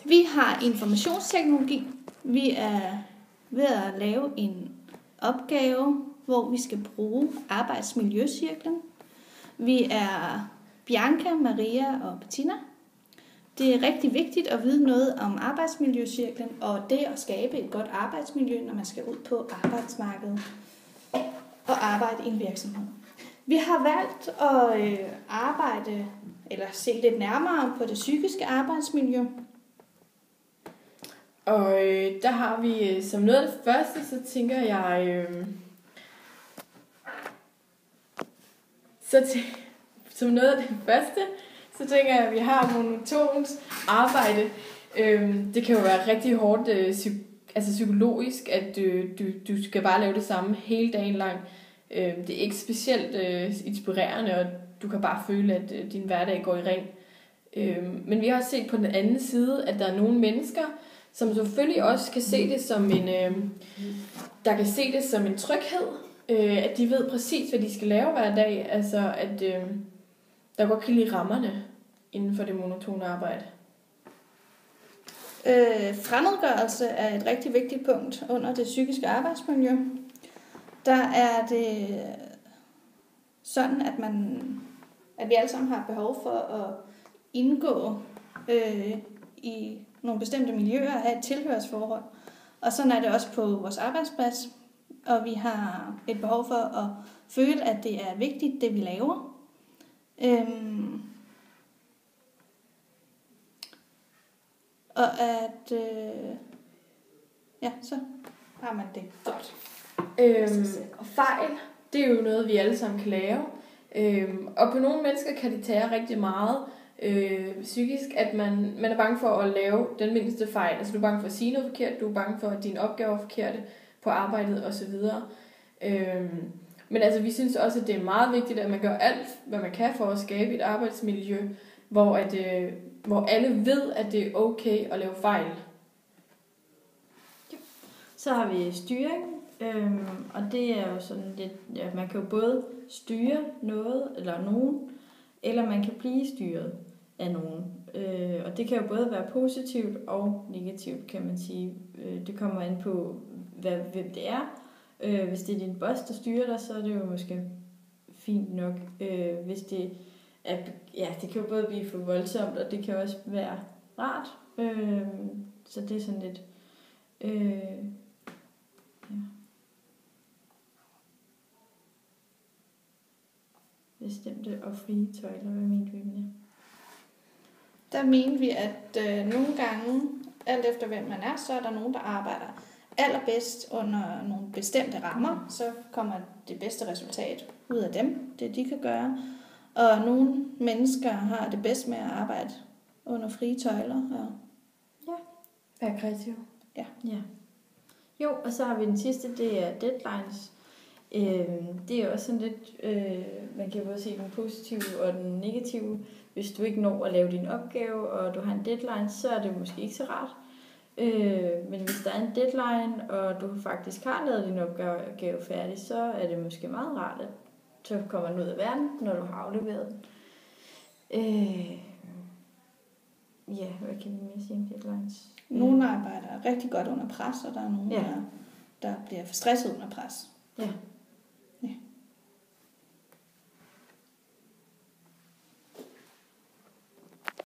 Vi har informationsteknologi. Vi er ved at lave en opgave, hvor vi skal bruge arbejdsmiljøcirklen. Vi er Bianca, Maria og Bettina. Det er rigtig vigtigt at vide noget om arbejdsmiljøcirklen og det at skabe et godt arbejdsmiljø, når man skal ud på arbejdsmarkedet og arbejde i en virksomhed. Vi har valgt at arbejde eller se lidt nærmere på det psykiske arbejdsmiljø. Og der har vi som noget af det første, så tænker jeg, som noget af det første, så tænker jeg, at vi har monotont arbejde. Det kan jo være rigtig hårdt psykologisk, at du skal bare lave det samme hele dagen lang. Det er ikke specielt inspirerende, og du kan bare føle, at din hverdag går i ring. Men vi har også set på den anden side, at der er nogle mennesker, som selvfølgelig også kan se det som der kan se det som en tryghed, at de ved præcis, hvad de skal lave hver dag, altså at der godt kan lide rammerne inden for det monotone arbejde. Fremmedgørelse er et rigtig vigtigt punkt under det psykiske arbejdsmiljø. Der er det sådan, at vi alle sammen har behov for at indgå i nogle bestemte miljøer og have et tilhørsforhold. Og sådan er det også på vores arbejdsplads. Og vi har et behov for at føle, at det er vigtigt, det vi laver. Og at så har man det godt. Og fejl, det er jo noget, vi alle sammen kan lave. Og på nogle mennesker kan det tage rigtig meget psykisk, at man er bange for at lave den mindste fejl. Altså du er bange for at sige noget forkert, du er bange for, at dine opgaver er forkerte på arbejdet osv. Men altså vi synes også, at det er meget vigtigt, at man gør alt, hvad man kan for at skabe et arbejdsmiljø, hvor alle ved, at det er okay at lave fejl. Så har vi styring, og det er jo sådan lidt, ja, man kan jo både styre noget eller nogen, eller man kan blive styret af nogen. Og det kan jo både være positivt og negativt, kan man sige. Det kommer an på, hvem det er. Hvis det er din boss, der styrer dig, så er det jo måske fint nok. Hvis det er, ja, det kan jo både blive for voldsomt, og det kan også være rart. Så det er sådan lidt bestemte og frie tøjler. Hvad mente vi med det? Der mener vi, at nogle gange, alt efter hvem man er, så er der nogen, der arbejder allerbedst under nogle bestemte rammer. Så kommer det bedste resultat ud af dem, det de kan gøre. Og nogle mennesker har det bedst med at arbejde under frie tøjler. Vær kreativ. Ja. Jo, og så har vi den sidste, det er deadlines. Det er også sådan lidt, man kan både se den positive og den negative. Hvis du ikke når at lave din opgave, og du har en deadline, så er det måske ikke så rart. Men hvis der er en deadline, og du faktisk har lavet din opgave færdig, så er det måske meget rart, at så kommer den ud af verden, når du har afleveret den. Ja, hvad kan vi mere sige om deadlines? Nogle arbejder rigtig godt under pres, og der er nogle, der bliver for stresset under pres. Ja.